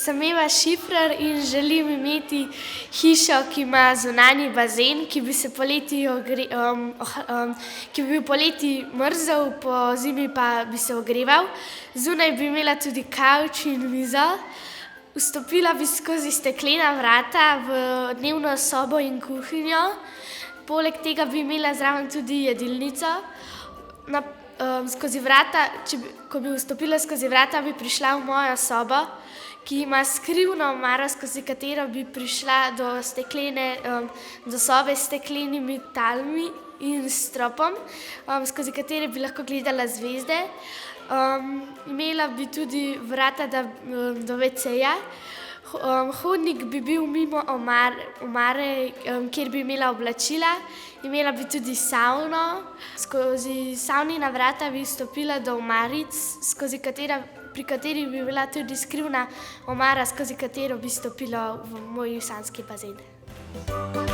Sem Eva Šifrer in želim imeti hišo, ki ima zunanji bazen, ki bi se poleti ki bi bil poleti mrzel, pozimi pa bi se ogreval. Zunaj bi imela tudi kavč in mizo. Vstopila bi skozi steklena vrata v dnevno sobo in kuhinjo. Poleg tega bi imela zraven tudi jedilnico. Skozi vrata, ko bi vstopila skozi vrata, bi prišla v mojo sobo, ki ima skrivno omaro, skozi katero bi prišla do sobe s steklenimi talmi in stropom, skozi katere bi lahko gledala zvezde. Imela bi tudi vrata do WC-ja. Hodnik bi bil mimo omare, kjer bi imela oblačila. Imela bi tudi savno. Skozi savnina vrata bi vstopila do omaric, pri kateri bi bila tudi skrivna omara, skozi katero bi stopila v moj sanjski bazen.